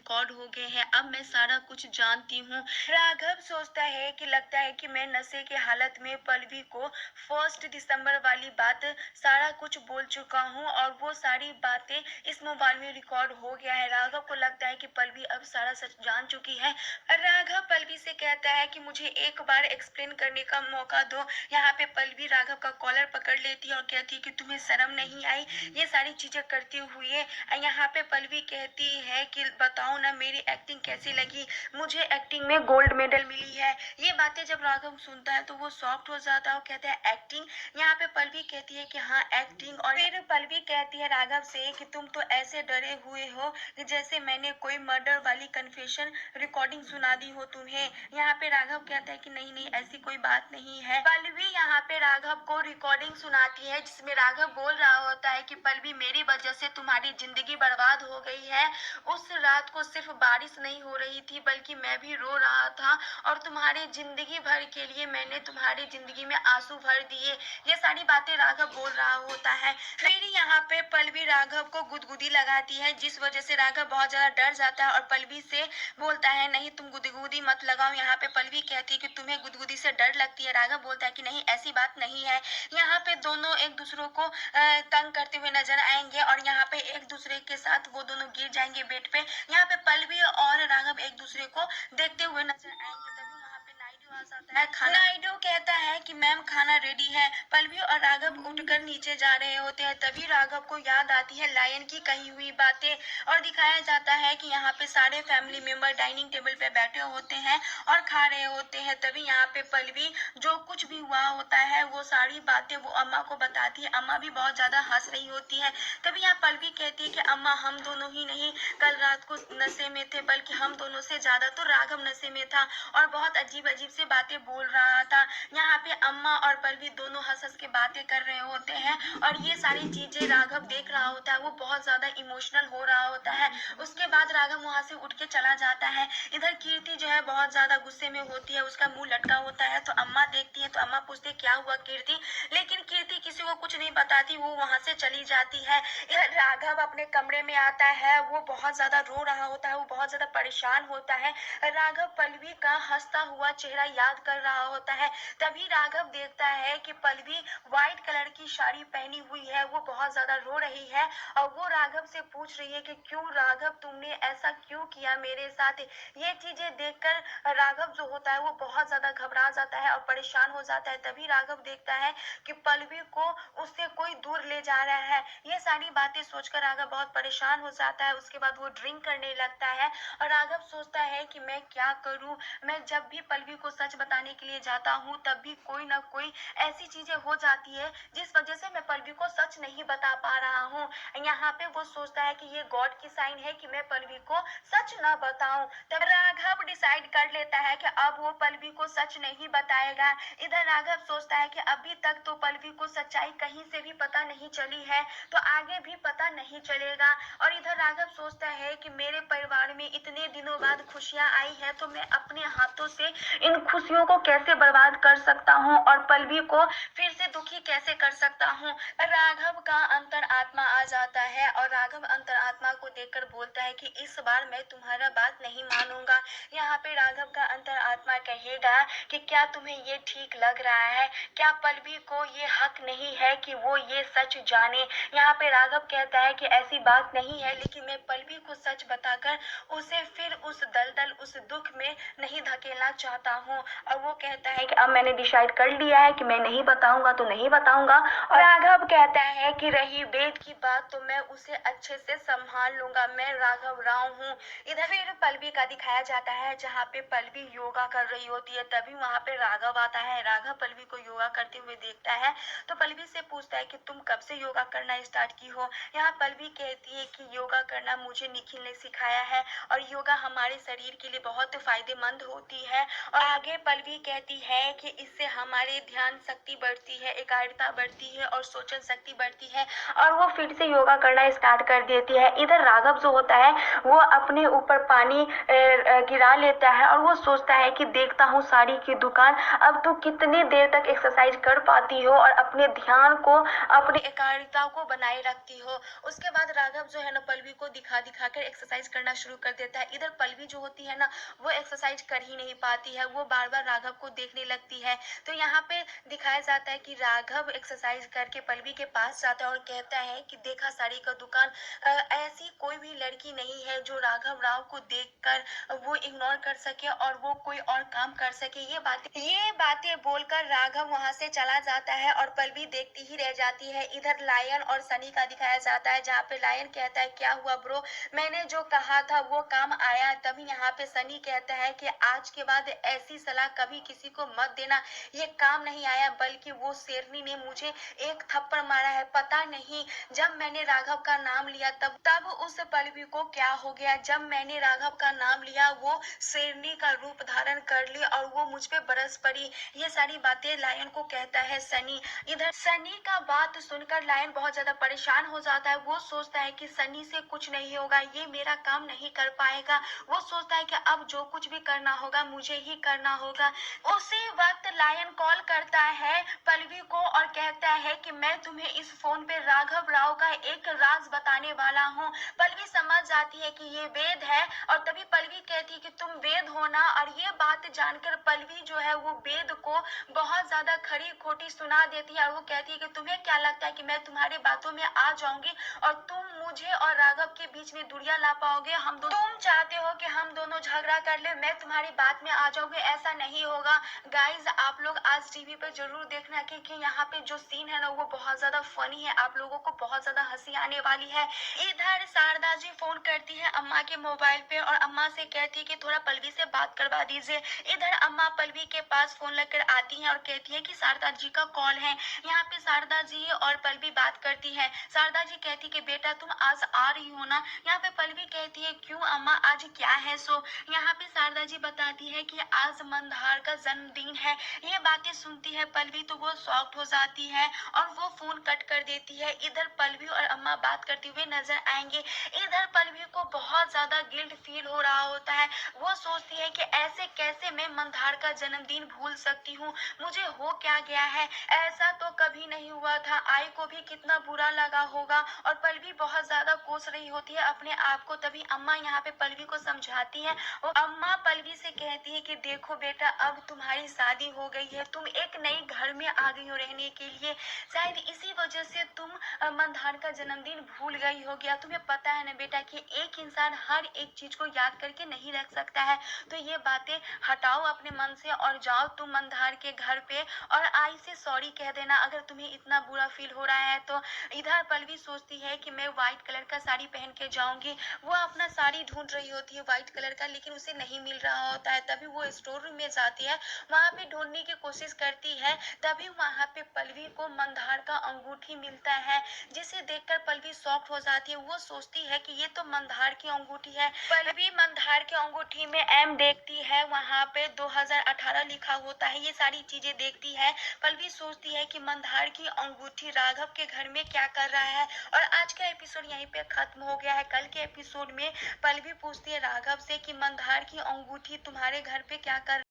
Record हो गए हैं, अब मैं सारा कुछ जानती हूँ। राघव सोचता है कि लगता है कि मैं नशे के हालत में पल्लवी को 1 दिसंबर वाली बात सारा कुछ बोल चुका हूँ और वो सारी बातें इस मोबाइल में रिकॉर्ड हो गया है। राघव को लगता है कि पल्लवी अब सारा सच जान चुकी है। राघव पल्लवी से कहता है कि मुझे एक बार एक्सप्लेन करने का मौका दो। यहाँ पे पल्लवी राघव का कॉलर पकड़ लेती है और कहती है कि तुम्हें शर्म नहीं आई ये सारी चीजें करते हुए। यहाँ पे पल्लवी कहती है कि बताओ ना मेरी एक्टिंग कैसी लगी, मुझे एक्टिंग में गोल्ड मेडल मिली है। ये बातें जब राघव सुनता है तो वो सॉफ्ट हो जाता है और कहता है एक्टिंग। यहाँ पे पल्लवी कहती है कि हाँ एक्टिंग। और फिर पल्लवी कहती है राघव से कि तुम तो ऐसे डरे हुए हो कि जैसे मैंने कोई मर्डर वाली कन्फेशन रिकॉर्डिंग सुना दी हो तुम्हें। यहाँ पे राघव कहता है कि नहीं नहीं ऐसी कोई बात नहीं है। पल्लवी यहाँ पे राघव को रिकॉर्डिंग सुनाती है जिसमें राघव बोल रहा होता है कि पल्लवी मेरी वजह से तुम्हारी जिंदगी बर्बाद हो गई है। उस रात को सिर्फ बारिश नहीं हो रही थी बल्कि मैं भी रो रहा था और तुम्हारी जिंदगी भर के लिए मैंने तुम्हारी जिंदगी में आंसू भर दिए। ये सारी बातें राघव बोल रहा होता है। फिर यहाँ पे पल्लवी राघव को गुदगुदी लगाती है जिस वजह से राघव बहुत ज्यादा डर जाता है और पल्लवी से बोलता है नहीं तुम गुदगुदी मत लगाओ। यहाँ पे पल्लवी कहती है कि तुम्हें गुदगुदी से डर लगती है। राघव बोलता है कि नहीं ऐसी बात नहीं है। यहाँ पे दोनों एक दूसरे को तंग करते हुए नजर आएंगे और यहाँ पे एक दूसरे के साथ वो दोनों गिर जाएंगे बेड पे। यहाँ पे पल्लवी और राघव एक दूसरे को देखते हुए नजर आएंगे। तभी वहाँ पे नायडू आ जाता है। खाना नायडू कहता है कि मैम खाना रेडी है। पल्लवी और राघव उठकर नीचे जा रहे होते हैं। तभी राघव को याद आती है लायन की कही हुई बातें और दिखाया जाता है कि यहाँ पे सारे फैमिली मेंबर डाइनिंग टेबल पे बैठे होते हैं और खा रहे होते हैं। तभी यहाँ पे पल्लवी जो कुछ भी हुआ होता है वो सारी बातें वो अम्मा को बताती है। अम्मा भी बहुत ज्यादा हंस रही होती है। तभी यहाँ पल्लवी कहती है कि अम्मा हम दोनों ही नहीं कल रात को नशे में थे बल्कि हम दोनों से ज्यादा तो राघव नशे में था और बहुत अजीब अजीब से बातें बोल रहा था। यहाँ पे अम्मा और पल्लवी दोनों हंस हंस के बातें कर रहे होते हैं और ये सारी चीजें राघव देख रहा होता है। वो बहुत ज्यादा इमोशनल हो रहा होता है। उसके बाद राघव वहां से उठ के चला जाता है। इधर कीर्ति जो है बहुत ज्यादा गुस्से में होती है, उसका मुंह लटका होता है। तो अम्मा देखती है तो अम्मा पूछती क्या हुआ कीर्ति, लेकिन कीर्ति किसी को कुछ नहीं बताती, वो वहां से चली जाती है। इधर राघव अपने कमरे में आता है, वो बहुत ज्यादा रो रहा होता है, वो बहुत ज्यादा परेशान होता है। राघव पल्लवी का हंसता हुआ चेहरा याद कर रहा होता है। तभी राघव देखता है कि पल्लवी व्हाइट कलर की साड़ी पहनी हुई है, वो बहुत ज्यादा रो रही है और वो राघव से पूछ रही है कि क्यों राघव तुमने ऐसा क्यों किया मेरे साथ। ये चीजें देखकर राघव जो होता है वो बहुत ज्यादा घबरा जाता है और परेशान हो जाता है। तभी राघव देखता है कि पल्लवी को उससे कोई दूर ले जा रहा है। ये सारी बातें सोचकर राघव बहुत परेशान हो जाता है। उसके बाद वो ड्रिंक करने लगता है और राघव सोचता है कि मैं क्या करूं। मैं जब भी पल्लवी को सच बताने के लिए जाता हूं तब भी कोई ना कोई ऐसी चीजें हो जाती है जिस वजह से मैं पल्लवी को सच नहीं बता पा रहा हूँ। यहाँ पे वो सोचता है कि ये गॉड की साइन है कि मैं पल्लवी को सच ना बताऊं। तब राघव डिसाइड कर लेता है कि अब वो पल्लवी को सच नहीं बताएगा। इधर राघव सोचता है कि अभी तक तो पल्लवी को सच्चाई कहीं से भी पता नहीं चली है तो आगे भी पता नहीं चलेगा। और इधर राघव सोचता है कि मेरे परिवार में इतने दिनों बाद खुशियां आई है तो मैं अपने हाथों से इन खुशियों को कैसे बर्बाद कर सकता हूँ और पल्लवी को फिर से दुखी कैसे कर सकता हूँ। राघव का अंतर आत्मा आ जाता है और राघव अंतर आत्मा को देखकर बोलता है कि इस बार मैं तुम्हारा बात नहीं मानूंगा। यहाँ पे राघव का अंतर आत्मा कहेगा कि क्या तुम्हें ये ठीक लग रहा है, क्या पल्लवी को ये हक नहीं है कि वो ये सच जाने। यहाँ पे राघव कहता है कि ऐसी बात नहीं है लेकिन मैं पल्लवी को सच बताकर उसे फिर उस दलदल उस दुख में नहीं धकेलना चाहता हूँ। और वो कहता है कि अब मैंने डिसाइड कर लिया है कि मैं नहीं बताऊंगा तो नहीं बताऊंगा। और राघव कहता है कि रही वेद की बात तो मैं उसे अच्छे से संभाल लूंगा, मैं राघव राव हूँ। इधर फिर पल्लवी का दिखाया जाता है जहाँ पे पल्लवी योगा कर रही होती है। तभी वहाँ पे राघव आता है। राघव पल्लवी को योगा करते हुए देखता है तो पल्लवी से पूछता है कि तुम कब से योगा करना स्टार्ट की हो। यहाँ पल्लवी कहती है कि योगा करना मुझे निखिल ने सिखाया है और योगा हमारे शरीर के लिए बहुत फायदेमंद होती है और आगे पल्लवी कहती है कि इससे हमारे ध्यान शक्ति बढ़ती है, एकाग्रता बढ़ती है और सोचन शक्ति बढ़ती है और वो फिर से योगा करना स्टार्ट कर देती है। इधर राघव जो होता है वो अपने ऊपर पानी गिरा लेता है और वो सोचता है कि देखता हूँ साड़ी की दुकान, अब तू कितनी देर तक एक्सरसाइज कर पाती हो और अपने ध्यान को, अपनी एकाग्रता को बनाए रखती हो। उसके बाद राघव जो है ना पल्लवी को दिखा दिखा कर एक्सरसाइज करना शुरू कर देता है। इधर पल्लवी जो होती है ना वो एक्सरसाइज कर ही नहीं पाती है, वो बार बार राघव को देखने लगती है। तो यहाँ पे दिखाया जाता है कि राघव एक्सरसाइज करके पल्लवी के पास जाता है और कहता है कि देखा साड़ी का दुकान, ऐसी कोई भी लड़की नहीं है जो राघव राव को देखकर वो इग्नोर कर सके और वो कोई और काम कर सके। ये बातें बोलकर राघव वहां से चला जाता है और पल्लवी देखती ही रह जाती है। इधर लायन और सनी का दिखाया जाता है, जहाँ पे लायन कहता है क्या हुआ ब्रो, मैंने जो कहा था वो काम आया। तभी यहाँ पे सनी कहता है कि आज के बाद ऐसी सलाह कभी किसी को मत देना, ये काम नहीं आया, बल्कि वो शेरनी ने मुझे एक थप्पड़ मारा है। पता नहीं जब मैंने राघव का नाम लिया तब उस पल्लवी को क्या हो गया। जब मैंने राघव का नाम लिया वो शेरनी का रूप धारण कर ली और वो मुझ पे बरस पड़ी। ये सारी बातें लायन को कहता है सनी। इधर सनी का बात सुनकर लायन बहुत ज्यादा परेशान हो जाता है। वो सोचता है कि सनी से कुछ नहीं होगा, ये मेरा काम नहीं कर पाएगा। वो सोचता है कि अब जो कुछ भी करना होगा मुझे ही करना होगा। उसी वक्त लायन कॉल करता है पल्लवी को और कहता है कि मैं तुम्हें इस फोन पे राघव राव का एक राज बताने वाला हूँ। पल्लवी समझ जाती है कि ये वेद है और तभी पल्लवी कहती है कि तुम वेद हो ना। और ये बात जानकर पल्लवी जो है वो वेद को बहुत ज्यादा खरी खोटी सुना देती है और वो कहती है कि तुम्हें क्या लगता है कि मैं तुम्हारी बातों में आ जाऊंगी और तुम मुझे और राघव के बीच में दूरियां ला पाओगे। तुम चाहते हो कि हम दोनों झगड़ा कर ले, मैं तुम्हारी बात में आ जाऊंगी, ऐसा नहीं होगा। गाइज आप लोग आज टीवी पे जरूर देखना क्योंकि यहाँ पे जो सीन है ना वो बहुत ज्यादा फनी है, आप लोगों को बहुत ज्यादा हंसी आने वाली है। इधर शारदा जी फोन करती है अम्मा के मोबाइल पे और अम्मा से कहती है कि थोड़ा पल्लवी से बात करवा दीजिए। इधर अम्मा पल्लवी के पास फोन लेकर आती हैं और कहती है कि शारदा जी का कॉल है। यहाँ पे शारदा जी और पल्लवी बात करती है। शारदा जी कहती कि बेटा तुम आज आ रही हो ना। यहाँ पे पल्लवी कहती है क्यों अम्मा, आज क्या है। सो यहाँ पे शारदा जी बताती है कि आज मंदार का जन्मदिन है। ये बातें सुनती है पल्लवी तो वो शॉक्ड हो जाती है और वो फोन कट कर देती है। इधर पल्लवी और अम्मा बात करते हुए नजर आएंगे। इधर पल्लवी को बहुत ज्यादा गिल्ट फील हो रहा होता है। वो सोचती है कि ऐसे कैसे मैं मंदार का जन्मदिन भूल सकती हूँ, मुझे हो क्या गया है, ऐसा तो कभी नहीं हुआ था। आई को भी कितना बुरा लगा होगा और पल्लवी बहुत ज्यादा कोस रही होती है अपने आप को। तभी अम्मा यहाँ पे पल्लवी को समझाती है। अम्मा पल्लवी से कहती है कि देखो बेटा अब तुम्हारी शादी हो गई है, तुम एक नई घर में आ गई हो रहने के लिए, शायद इसी वजह से तुम मंदार का जन्मदिन भूल गई हो गया। तुम्हें पता है ना बेटा कि एक इंसान हर एक चीज को याद करके नहीं रख सकता है, तो ये बातें हटाओ अपने मन से और जाओ तुम मंदार के घर पे और आई से सॉरी कह देना अगर तुम्हें इतना बुरा फील हो रहा है तो। इधर पल्लवी सोचती है कि मैं व्हाइट कलर का साड़ी पहन के जाऊंगी। वो अपना साड़ी ढूंढ रही होती है व्हाइट कलर का, लेकिन उसे नहीं मिल रहा होता है। तभी वो स्टोर रूम में जाती है, वहां पे ढूंढने की कोशिश करती है। तभी वहां पे पल्लवी को मंदार का अंगूठी मिलता है, जिसे देखकर पल्लवी शॉक हो जाती है। वो सोचती है कि ये तो मंदार की अंगूठी है। पल्लवी मंदार की अंगूठी में एम देखती है, वहां पे 2018 लिखा होता है। ये सारी चीजें देखती है। पल्लवी सोचती है कि मंदार की अंगूठी राघव के घर में क्या कर रहा है। और आज का एपिसोड यहीं पे खत्म हो गया है। कल के एपिसोड में पल्लवी पूछती है राघव से कि मंदार की अंगूठी तुम्हारे घर पे क्या कर